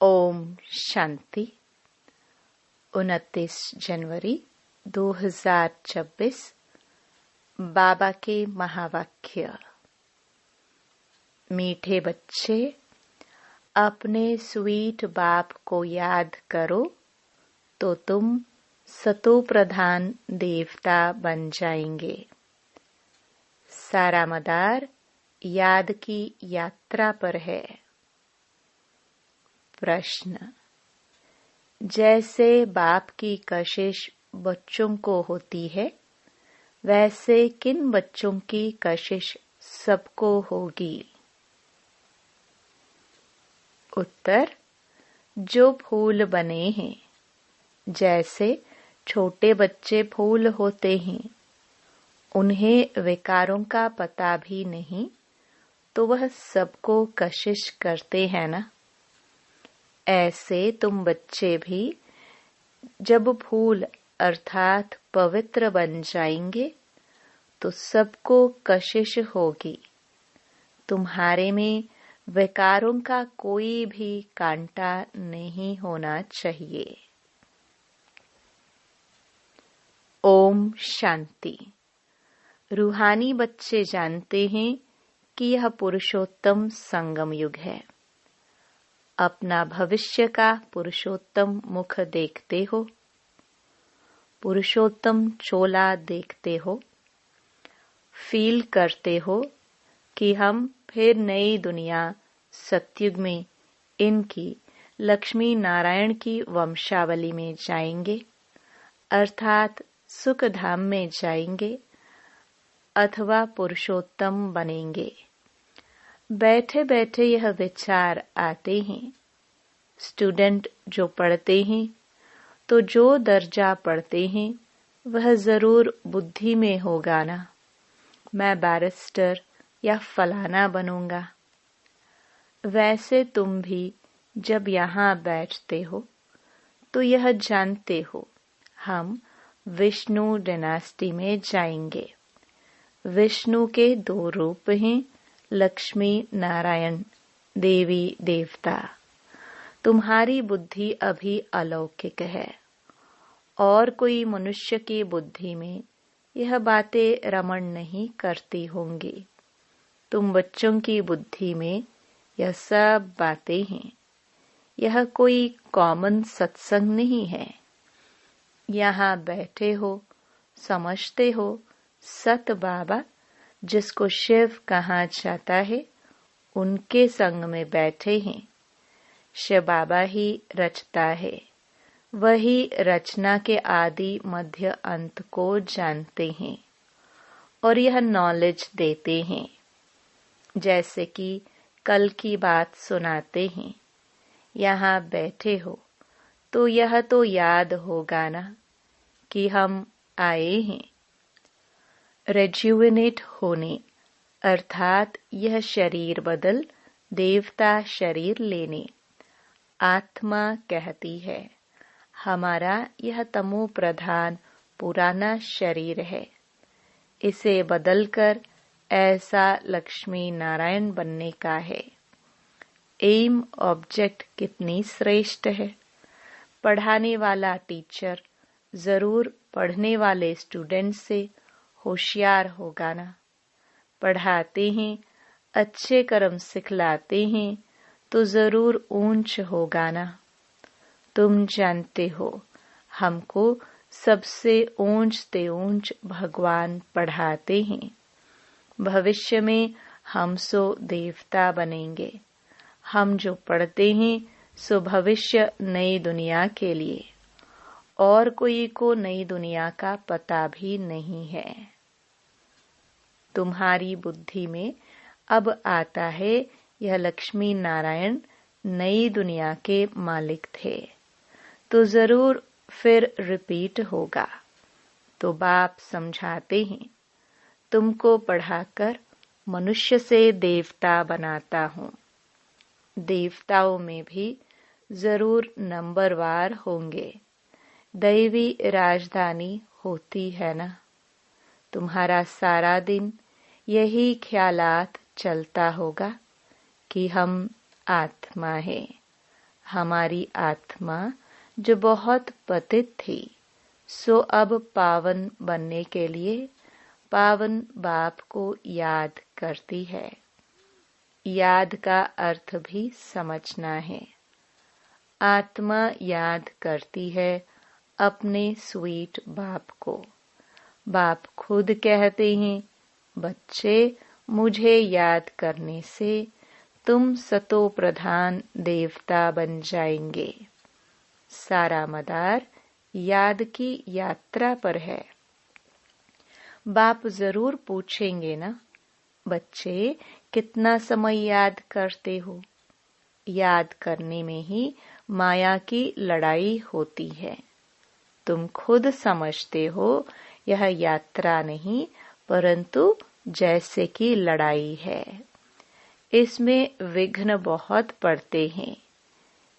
ओम शांति। 29 जनवरी 2026। बाबा के महावाक्य। मीठे बच्चे, अपने स्वीट बाप को याद करो तो तुम सतो प्रधान देवता बन जाएंगे। सारा मदार याद की यात्रा पर है। प्रश्न। जैसे बाप की कशिश बच्चों को होती है, वैसे किन बच्चों की कशिश सबको होगी? उत्तर। जो फूल बने हैं। जैसे छोटे बच्चे फूल होते हैं, उन्हें विकारों का पता भी नहीं, तो वह सबको कशिश करते हैं ना। ऐसे तुम बच्चे भी जब फूल अर्थात पवित्र बन जाएंगे तो सबको कशिश होगी। तुम्हारे में विकारों का कोई भी कांटा नहीं होना चाहिए। ओम शांति। रूहानी बच्चे जानते हैं कि यह पुरुषोत्तम संगम युग है। अपना भविष्य का पुरुषोत्तम मुख देखते हो, पुरुषोत्तम चोला देखते हो, फील करते हो कि हम फिर नई दुनिया सतयुग में इनकी लक्ष्मी नारायण की वंशावली में जाएंगे, अर्थात सुख धाम में जाएंगे अथवा पुरुषोत्तम बनेंगे। बैठे बैठे यह विचार आते हैं। स्टूडेंट जो पढ़ते हैं तो जो दर्जा पढ़ते हैं वह जरूर बुद्धि में होगा ना, मैं बैरिस्टर या फलाना बनूंगा। वैसे तुम भी जब यहाँ बैठते हो तो यह जानते हो हम विष्णु डायनेस्टी में जाएंगे। विष्णु के दो रूप हैं, लक्ष्मी नारायण, देवी देवता। तुम्हारी बुद्धि अभी अलौकिक है और कोई मनुष्य की बुद्धि में यह बातें रमण नहीं करती होंगी। तुम बच्चों की बुद्धि में यह सब बातें हैं। यह कोई कॉमन सत्संग नहीं है। यहाँ बैठे हो, समझते हो सत बाबा जिसको शिव कहा जाता है, उनके संग में बैठे हैं। शिव बाबा ही रचता है, वही रचना के आदि मध्य अंत को जानते हैं और यह नॉलेज देते हैं। जैसे कि कल की बात सुनाते हैं। यहाँ बैठे हो तो यह तो याद होगा ना कि हम आए हैं रेज्यूविनेट होने, अर्थात यह शरीर बदल देवता शरीर लेने। आत्मा कहती है हमारा यह तमो प्रधान पुराना शरीर है, इसे बदलकर ऐसा लक्ष्मी नारायण बनने का है। एम ऑब्जेक्ट कितनी श्रेष्ठ है। पढ़ाने वाला टीचर जरूर पढ़ने वाले स्टूडेंट से होशियार होगा ना। पढ़ाते हैं, अच्छे कर्म सिखलाते हैं तो जरूर ऊंच होगा ना। तुम जानते हो हमको सबसे ऊंच से ऊंच भगवान पढ़ाते हैं। भविष्य में हम सो देवता बनेंगे। हम जो पढ़ते हैं सो भविष्य नई दुनिया के लिए, और कोई को नई दुनिया का पता भी नहीं है। तुम्हारी बुद्धि में अब आता है यह लक्ष्मी नारायण नई दुनिया के मालिक थे, तो जरूर फिर रिपीट होगा। तो बाप समझाते हैं तुमको पढ़ाकर मनुष्य से देवता बनाता हूँ। देवताओं में भी जरूर नंबरवार होंगे। दैवी राजधानी होती है ना। तुम्हारा सारा दिन यही ख्यालात चलता होगा कि हम आत्मा हैं, हमारी आत्मा जो बहुत पतित थी, सो अब पावन बनने के लिए पावन बाप को याद करती है। याद का अर्थ भी समझना है। आत्मा याद करती है अपने स्वीट बाप को। बाप खुद कहते हैं, बच्चे, मुझे याद करने से तुम सतो प्रधान देवता बन जाएंगे। सारा मदार याद की यात्रा पर है। बाप जरूर पूछेंगे ना, बच्चे, कितना समय याद करते हो? याद करने में ही माया की लड़ाई होती है। तुम खुद समझते हो यह यात्रा नहीं, परंतु जैसे कि लड़ाई है। इसमें विघ्न बहुत पड़ते हैं।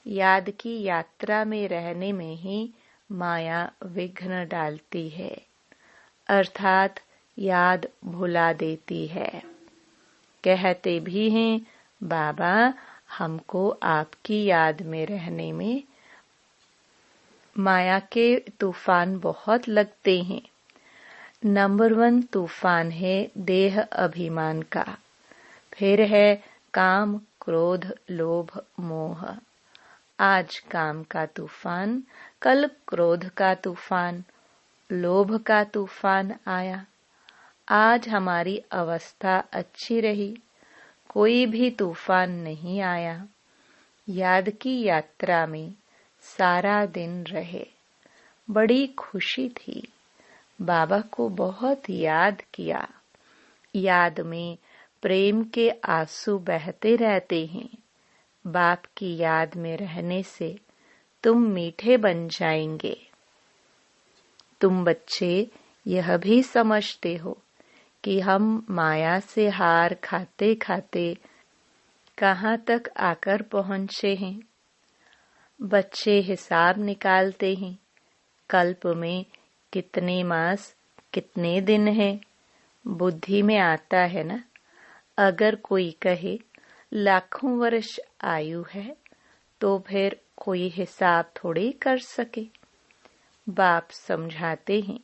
याद की यात्रा में रहने में ही माया विघ्न डालती है, अर्थात याद भुला देती है। कहते भी हैं, बाबा, हमको आपकी याद में रहने में माया के तूफान बहुत लगते हैं। नंबर 1 तूफान है देह अभिमान का, फिर है काम, क्रोध, लोभ, मोह। आज काम का तूफान, कल क्रोध का तूफान, लोभ का तूफान आया। आज हमारी अवस्था अच्छी रही, कोई भी तूफान नहीं आया। याद की यात्रा में सारा दिन रहे, बड़ी खुशी थी। बाबा को बहुत याद किया। याद में प्रेम के आंसू बहते रहते हैं। बाप की याद में रहने से तुम मीठे बन जाएंगे। तुम बच्चे यह भी समझते हो कि हम माया से हार खाते खाते कहाँ तक आकर पहुँचे हैं। बच्चे हिसाब निकालते हैं, कल्प में कितने मास, कितने दिन हैं। बुद्धि में आता है ना। अगर कोई कहे लाखों वर्ष आयु है, तो फिर कोई हिसाब थोड़ी कर सके। बाप समझाते हैं,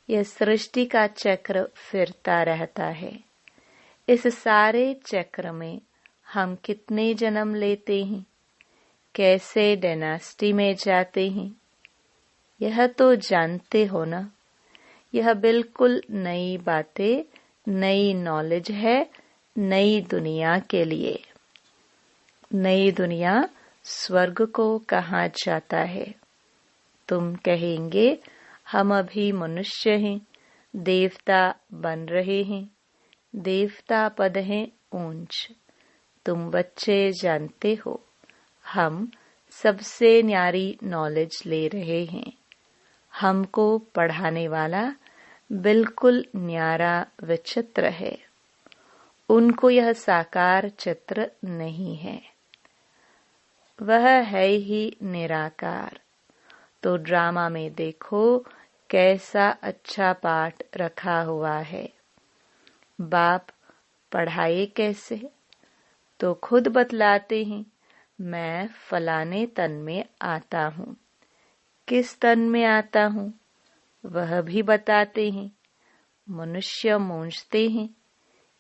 यह सृष्टि का चक्र फिरता रहता है। इस सारे चक्र में हम कितने जन्म लेते हैं, कैसे डायनास्टी में जाते हैं, यह तो जानते हो ना। यह बिल्कुल नई बातें, नई नॉलेज है, नई दुनिया के लिए। नई दुनिया स्वर्ग को कहा जाता है। तुम कहेंगे, हम अभी मनुष्य हैं, देवता बन रहे हैं। देवता पद है ऊंच। तुम बच्चे जानते हो, हम सबसे न्यारी नॉलेज ले रहे हैं। हमको पढ़ाने वाला बिल्कुल न्यारा विचित्र है। उनको यह साकार चित्र नहीं है, वह है ही निराकार। तो ड्रामा में देखो कैसा अच्छा पाठ रखा हुआ है। बाप पढ़ाए कैसे, तो खुद बतलाते हैं, मैं फलाने तन में आता हूँ। किस तन में आता हूँ वह भी बताते हैं। मनुष्य मूंझते हैं,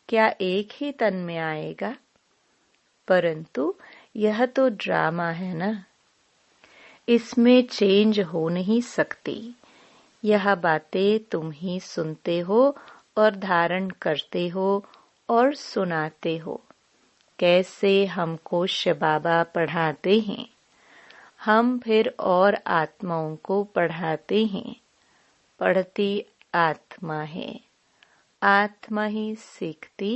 क्या एक ही तन में आएगा? परंतु यह तो ड्रामा है ना, इसमें चेंज हो नहीं सकती। यह बातें तुम ही सुनते हो और धारण करते हो और सुनाते हो। कैसे हमको शिव बाबा पढ़ाते हैं, हम फिर और आत्माओं को पढ़ाते हैं। पढ़ती आत्मा है, आत्मा ही सीखती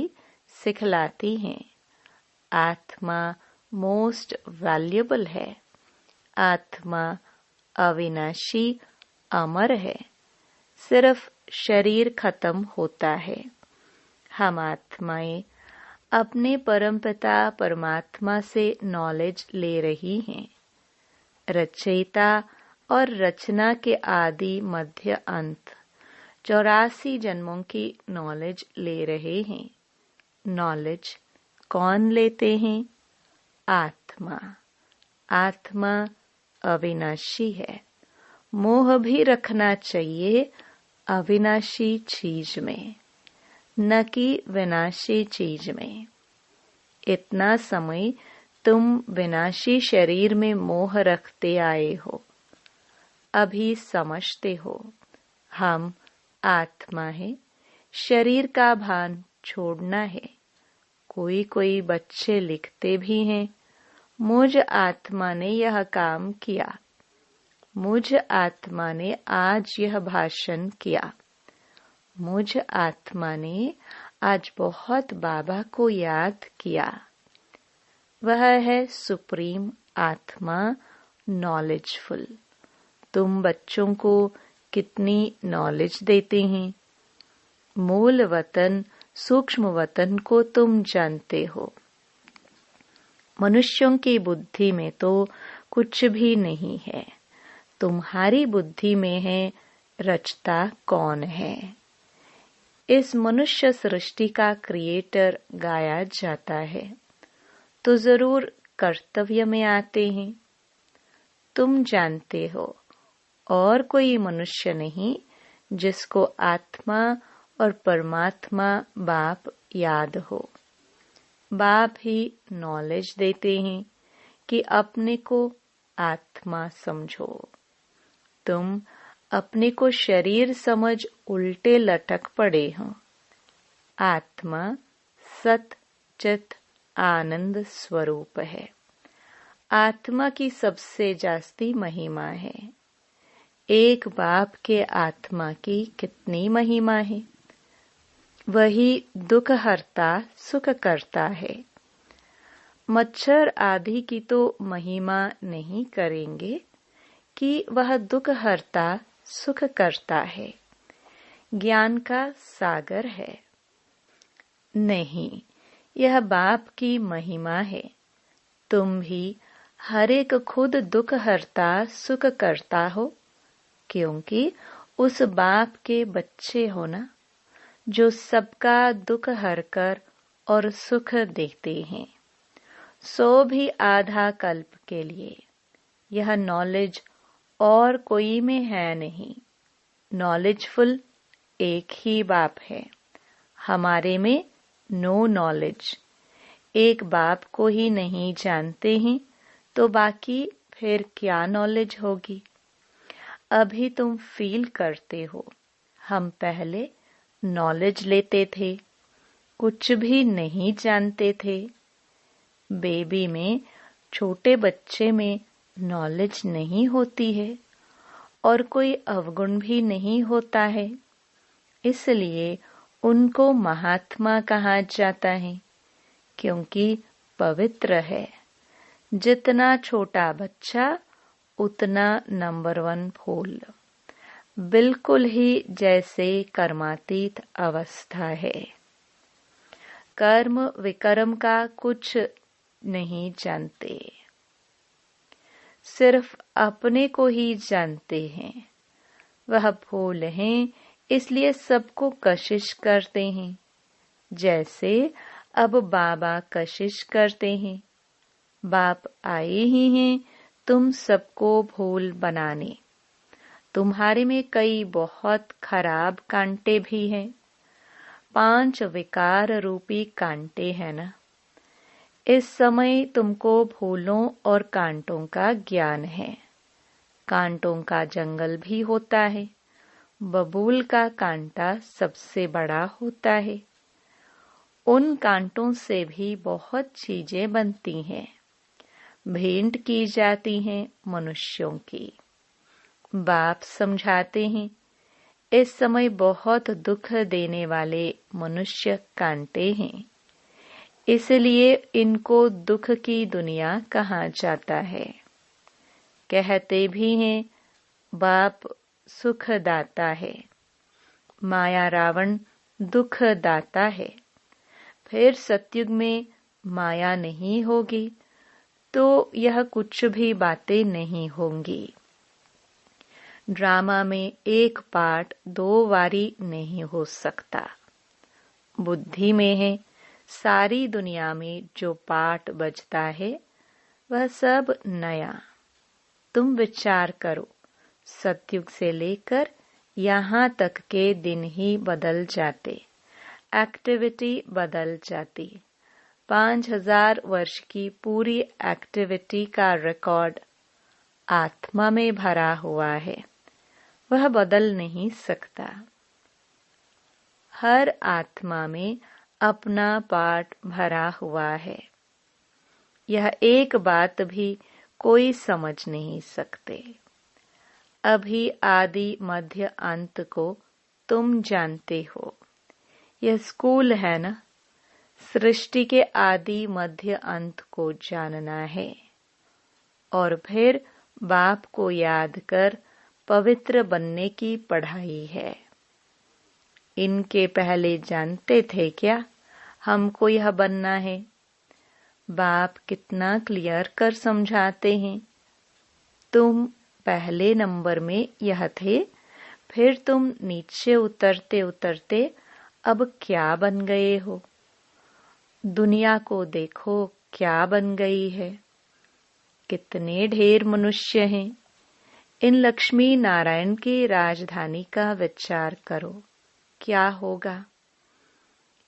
सिखलाती है। आत्मा मोस्ट वैल्यूएबल है। आत्मा अविनाशी अमर है। सिर्फ शरीर खत्म होता है। हम आत्माएं अपने परमपिता परमात्मा से नॉलेज ले रही हैं। रचयिता और रचना के आदि मध्य अंत 84 जन्मों की नॉलेज ले रहे हैं। नॉलेज कौन लेते हैं? आत्मा। आत्मा अविनाशी है। मोह भी रखना चाहिए अविनाशी चीज में, न कि विनाशी चीज में। इतना समय तुम विनाशी शरीर में मोह रखते आए हो। अभी समझते हो हम आत्मा है, शरीर का भान छोड़ना है। कोई कोई बच्चे लिखते भी हैं, मुझ आत्मा ने यह काम किया, मुझ आत्मा ने आज यह भाषण किया, मुझ आत्मा ने आज बहुत बाबा को याद किया। वह है सुप्रीम आत्मा, नॉलेजफुल। तुम बच्चों को कितनी नॉलेज देते हैं। मूल वतन, सूक्ष्म वतन को तुम जानते हो। मनुष्यों की बुद्धि में तो कुछ भी नहीं है। तुम्हारी बुद्धि में है रचता कौन है। इस मनुष्य सृष्टि का क्रिएटर गाया जाता है, तो जरूर कर्तव्य में आते हैं। तुम जानते हो और कोई मनुष्य नहीं जिसको आत्मा और परमात्मा बाप याद हो। बाप ही नॉलेज देते हैं कि अपने को आत्मा समझो। तुम अपने को शरीर समझ उल्टे लटक पड़े हो। आत्मा सत चित आनंद स्वरूप है। आत्मा की सबसे जास्ती महिमा है। एक बाप के आत्मा की कितनी महिमा है। वही दुख हरता सुख करता है। मच्छर आदि की तो महिमा नहीं करेंगे कि वह दुख हरता सुख करता है, ज्ञान का सागर है। नहीं, यह बाप की महिमा है। तुम भी हर एक खुद दुख हरता सुख करता हो, क्योंकि उस बाप के बच्चे हो ना, जो सबका दुख हरकर और सुख देते हैं। सो भी आधा कल्प के लिए। यह नॉलेज और कोई में है नहीं। नॉलेजफुल एक ही बाप है। हमारे में नो नॉलेज। एक बाप को ही नहीं जानते हैं तो बाकी फिर क्या नॉलेज होगी। अभी तुम फील करते हो, हम पहले नॉलेज लेते थे, कुछ भी नहीं जानते थे। बेबी में, छोटे बच्चे में नॉलेज नहीं होती है और कोई अवगुण भी नहीं होता है, इसलिए उनको महात्मा कहा जाता है, क्योंकि पवित्र है। जितना छोटा बच्चा उतना नंबर 1 फूल। बिल्कुल ही जैसे कर्मातीत अवस्था है। कर्म विकर्म का कुछ नहीं जानते, सिर्फ अपने को ही जानते हैं। वह फूल हैं, इसलिए सबको कशिश करते हैं। जैसे अब बाबा कशिश करते हैं। बाप आए ही हैं तुम सबको फूल बनाने। तुम्हारे में कई बहुत खराब कांटे भी हैं। 5 विकार रूपी कांटे हैं ना। इस समय तुमको फूलों और कांटों का ज्ञान है। कांटों का जंगल भी होता है। बबूल का कांटा सबसे बड़ा होता है। उन कांटों से भी बहुत चीजें बनती हैं, भेंट की जाती हैं मनुष्यों की। बाप समझाते हैं, इस समय बहुत दुख देने वाले मनुष्य कांटे हैं, इसलिए इनको दुख की दुनिया कहा जाता है। कहते भी हैं बाप सुख दाता है, माया रावण दुख दाता है। फिर सतयुग में माया नहीं होगी तो यह कुछ भी बातें नहीं होंगी। ड्रामा में एक पार्ट 2 बारी नहीं हो सकता। बुद्धि में है सारी दुनिया में जो पार्ट बजता है वह सब नया। तुम विचार करो, सतयुग से लेकर यहाँ तक के दिन ही बदल जाते, एक्टिविटी बदल जाती। 5000 वर्ष की पूरी एक्टिविटी का रिकॉर्ड आत्मा में भरा हुआ है, वह बदल नहीं सकता। हर आत्मा में अपना पार्ट भरा हुआ है। यह एक बात भी कोई समझ नहीं सकते। अभी आदि मध्य अंत को तुम जानते हो। यह स्कूल है ना। सृष्टि के आदि मध्य अंत को जानना है और फिर बाप को याद कर पवित्र बनने की पढ़ाई है। इनके पहले जानते थे क्या हमको यह बनना है? बाप कितना क्लियर कर समझाते हैं। तुम पहले नंबर में यह थे, फिर तुम नीचे उतरते उतरते अब क्या बन गए हो? दुनिया को देखो क्या बन गई है। कितने ढेर मनुष्य हैं। इन लक्ष्मी नारायण की राजधानी का विचार करो, क्या होगा?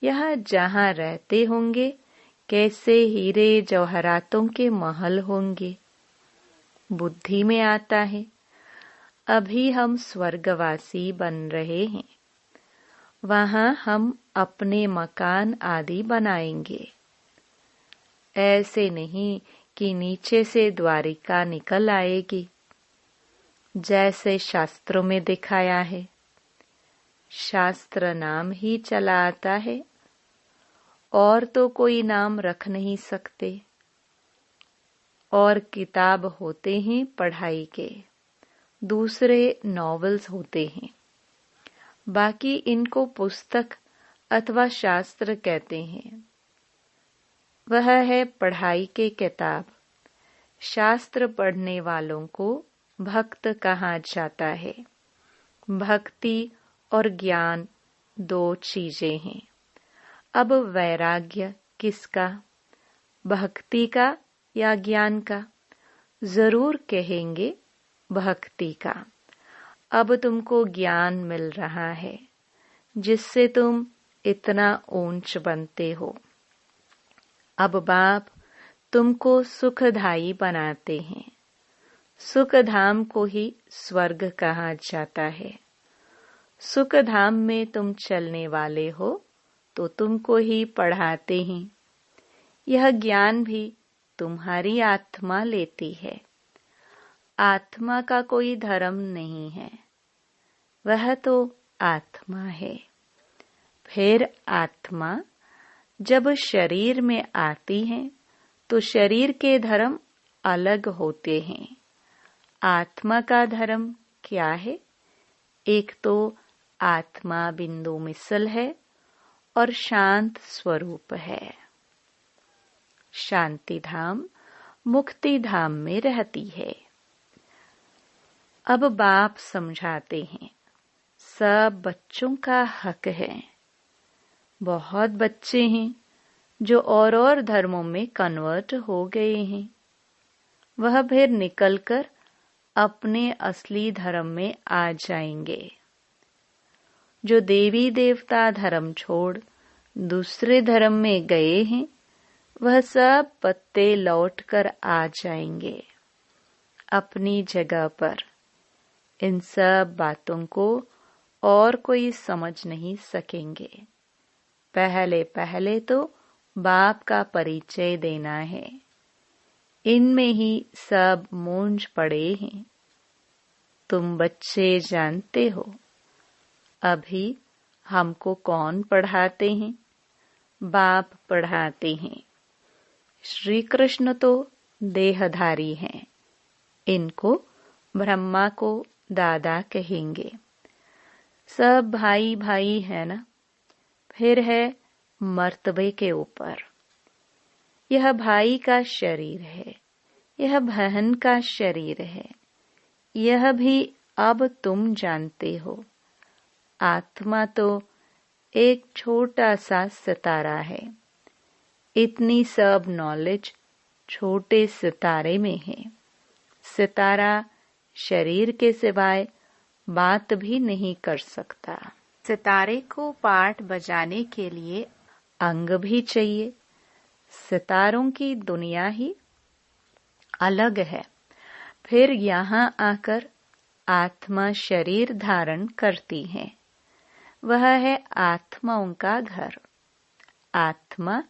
यह जहां रहते होंगे कैसे हीरे जवाहरातों के महल होंगे। बुद्धि में आता है। अभी हम स्वर्गवासी बन रहे हैं, वहां हम अपने मकान आदि बनाएंगे। ऐसे नहीं कि नीचे से द्वारिका निकल आएगी, जैसे शास्त्रों में दिखाया है। शास्त्र नाम ही चला आता है और तो कोई नाम रख नहीं सकते। और किताब होते हैं पढ़ाई के, दूसरे नॉवेल्स होते हैं। बाकी इनको पुस्तक अथवा शास्त्र कहते हैं। वह है पढ़ाई के किताब। शास्त्र पढ़ने वालों को भक्त कहा जाता है। भक्ति और ज्ञान दो चीजें हैं। अब वैराग्य किसका, भक्ति का या ज्ञान का? जरूर कहेंगे भक्ति का। अब तुमको ज्ञान मिल रहा है, जिससे तुम इतना ऊंच बनते हो। अब बाप तुमको सुखदायी बनाते हैं। सुखधाम को ही स्वर्ग कहा जाता है। सुखधाम में तुम चलने वाले हो तो तुमको ही पढ़ाते हैं। यह ज्ञान भी तुम्हारी आत्मा लेती है। आत्मा का कोई धर्म नहीं है, वह तो आत्मा है। फिर आत्मा जब शरीर में आती है तो शरीर के धर्म अलग होते हैं। आत्मा का धर्म क्या है? एक तो आत्मा बिंदु मिसल है और शांत स्वरूप है। शांति धाम मुक्ति धाम में रहती है। अब बाप समझाते हैं, सब बच्चों का हक है। बहुत बच्चे हैं जो और धर्मों में कन्वर्ट हो गए हैं। वह फिर निकलकर अपने असली धर्म में आ जाएंगे। जो देवी देवता धर्म छोड़ दूसरे धर्म में गए हैं, वह सब पत्ते लौट कर आ जाएंगे अपनी जगह पर। इन सब बातों को और कोई समझ नहीं सकेंगे। पहले पहले तो बाप का परिचय देना है। इनमें ही सब मूंझ पड़े हैं। तुम बच्चे जानते हो अभी हमको कौन पढ़ाते हैं? बाप पढ़ाते हैं। श्री कृष्ण तो देहधारी हैं। इनको ब्रह्मा को दादा कहेंगे। सब भाई भाई है ना। फिर है मर्तबे के ऊपर। यह भाई का शरीर है, यह बहन का शरीर है। यह भी अब तुम जानते हो। आत्मा तो एक छोटा सा सितारा है। इतनी सब नॉलेज छोटे सितारे में है। सितारा शरीर के सिवाय बात भी नहीं कर सकता। सितारे को पाठ बजाने के लिए अंग भी चाहिए। सितारों की दुनिया ही अलग है। फिर यहाँ आकर आत्मा शरीर धारण करती है। वह है आत्माओं का घर। आत्मा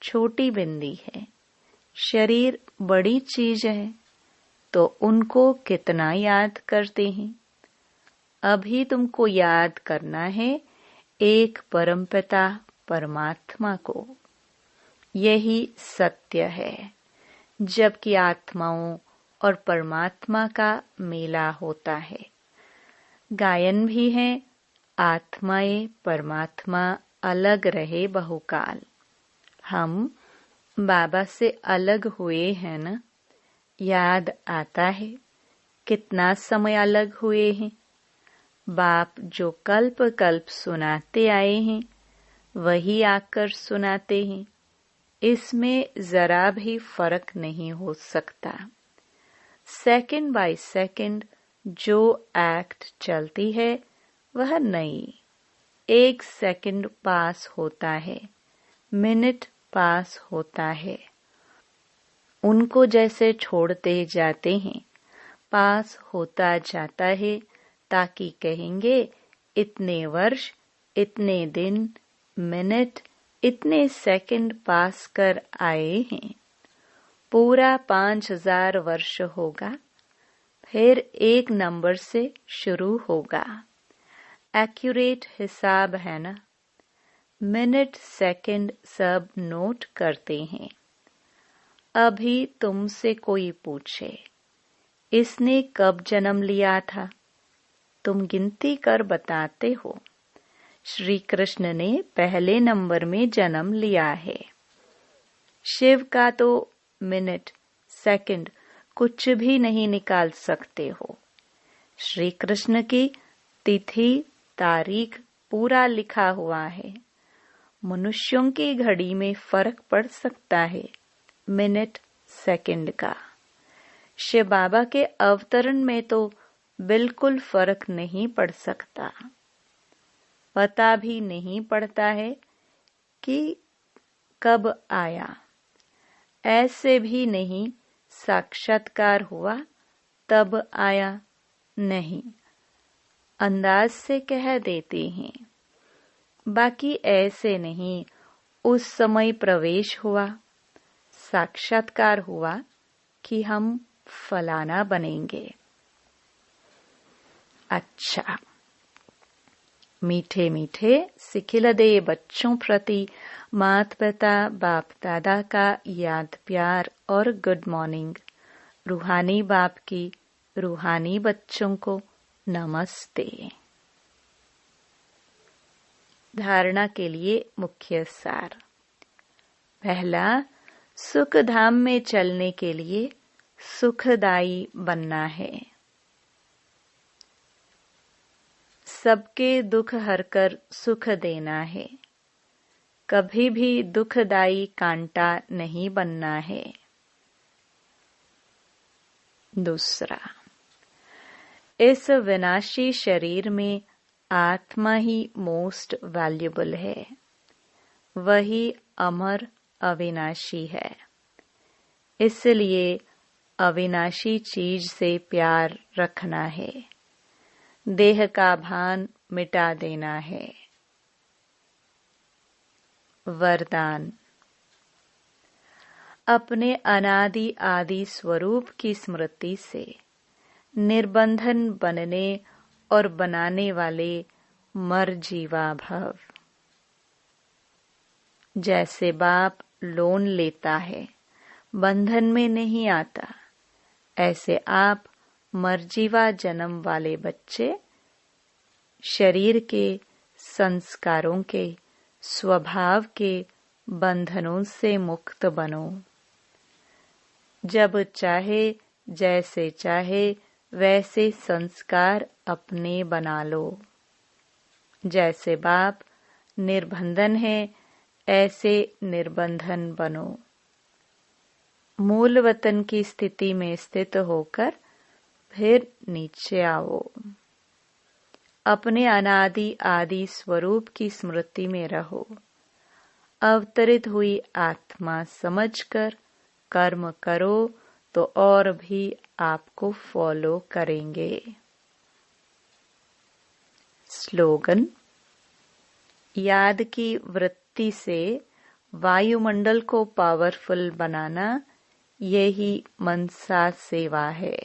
छोटी बिंदी है, शरीर बड़ी चीज है, तो उनको कितना याद करते हैं। अभी तुमको याद करना है एक परमपिता परमात्मा को। यही सत्य है। जबकि आत्माओं और परमात्मा का मेला होता है। गायन भी है, आत्माएं परमात्मा अलग रहे बहुकाल। हम बाबा से अलग हुए हैं ना। याद आता है कितना समय अलग हुए हैं। बाप जो कल्प कल्प सुनाते आए हैं वही आकर सुनाते हैं। इसमें जरा भी फर्क नहीं हो सकता। सेकंड बाय सेकंड जो एक्ट चलती है वह नई। एक सेकंड पास होता है, मिनट पास होता है। उनको जैसे छोड़ते जाते हैं पास होता जाता है, ताकि कहेंगे इतने वर्ष, इतने दिन, मिनट, इतने सेकंड पास कर आए हैं। पूरा 5000 वर्ष होगा, फिर एक नंबर से शुरू होगा। एक्यूरेट हिसाब है ना। मिनट सेकंड सब नोट करते हैं। अभी तुमसे कोई पूछे इसने कब जन्म लिया था, तुम गिनती कर बताते हो। श्री कृष्ण ने पहले नंबर में जन्म लिया है। शिव का तो मिनट सेकंड कुछ भी नहीं निकाल सकते हो। श्री कृष्ण की तिथि तारीख पूरा लिखा हुआ है। मनुष्यों की घड़ी में फर्क पड़ सकता है मिनट सेकंड का। शिव बाबा के अवतरण में तो बिल्कुल फर्क नहीं पड़ सकता। पता भी नहीं पड़ता है कि कब आया। ऐसे भी नहीं साक्षात्कार हुआ तब आया, नहीं, अंदाज से कह देते हैं। बाकी ऐसे नहीं उस समय प्रवेश हुआ, साक्षात्कार हुआ कि हम फलाना बनेंगे। अच्छा, मीठे मीठे सिखिलदे बच्चों प्रति माता पिता बाप दादा का याद प्यार और गुड मॉर्निंग। रूहानी बाप की रूहानी बच्चों को नमस्ते। धारणा के लिए मुख्य सार। पहला, सुख धाम में चलने के लिए सुखदायी बनना है। सबके दुख हरकर सुख देना है। कभी भी दुखदायी कांटा नहीं बनना है। दूसरा, इस विनाशी शरीर में आत्मा ही मोस्ट वैल्यूएबल है। वही अमर अविनाशी है। इसलिए अविनाशी चीज से प्यार रखना है। देह का भान मिटा देना है। वरदान। अपने अनादि आदि स्वरूप की स्मृति से निर्बंधन बनने और बनाने वाले मर जीवा भव। जैसे बाप लोन लेता है, बंधन में नहीं आता, ऐसे आप मरजीवा जन्म वाले बच्चे शरीर के संस्कारों के स्वभाव के बंधनों से मुक्त बनो। जब चाहे जैसे चाहे वैसे संस्कार अपने बना लो। जैसे बाप निर्बंधन है ऐसे निर्बंधन बनो। मूल वतन की स्थिति में स्थित होकर फिर नीचे आओ। अपने अनादि आदि स्वरूप की स्मृति में रहो। अवतरित हुई आत्मा समझकर कर्म करो तो और भी आपको फॉलो करेंगे। स्लोगन: याद की वृत्ति से वायुमंडल को पावरफुल बनाना, यही मनसा सेवा है।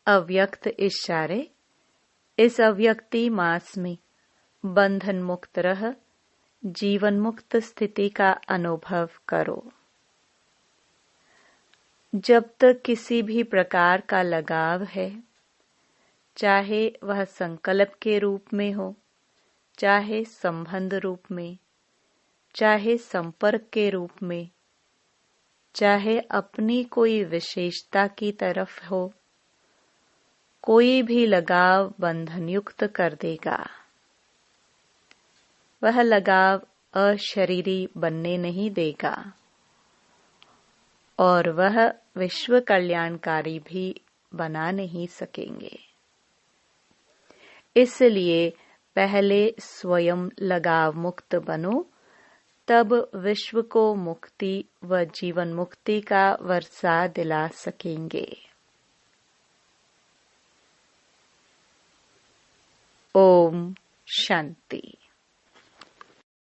अव्यक्त इशारे: इस अव्यक्ति मास में बंधन मुक्त रह जीवन मुक्त स्थिति का अनुभव करो। जब तक किसी भी प्रकार का लगाव है, चाहे वह संकल्प के रूप में हो, चाहे संबंध रूप में, चाहे संपर्क के रूप में, चाहे अपनी कोई विशेषता की तरफ हो, कोई भी लगाव बंधनयुक्त कर देगा। वह लगाव अशरीरी बनने नहीं देगा और वह विश्व कल्याणकारी भी बना नहीं सकेंगे। इसलिए पहले स्वयं लगाव मुक्त बनो, तब विश्व को मुक्ति व जीवन मुक्ति का वर्षा दिला सकेंगे। ओम शांति।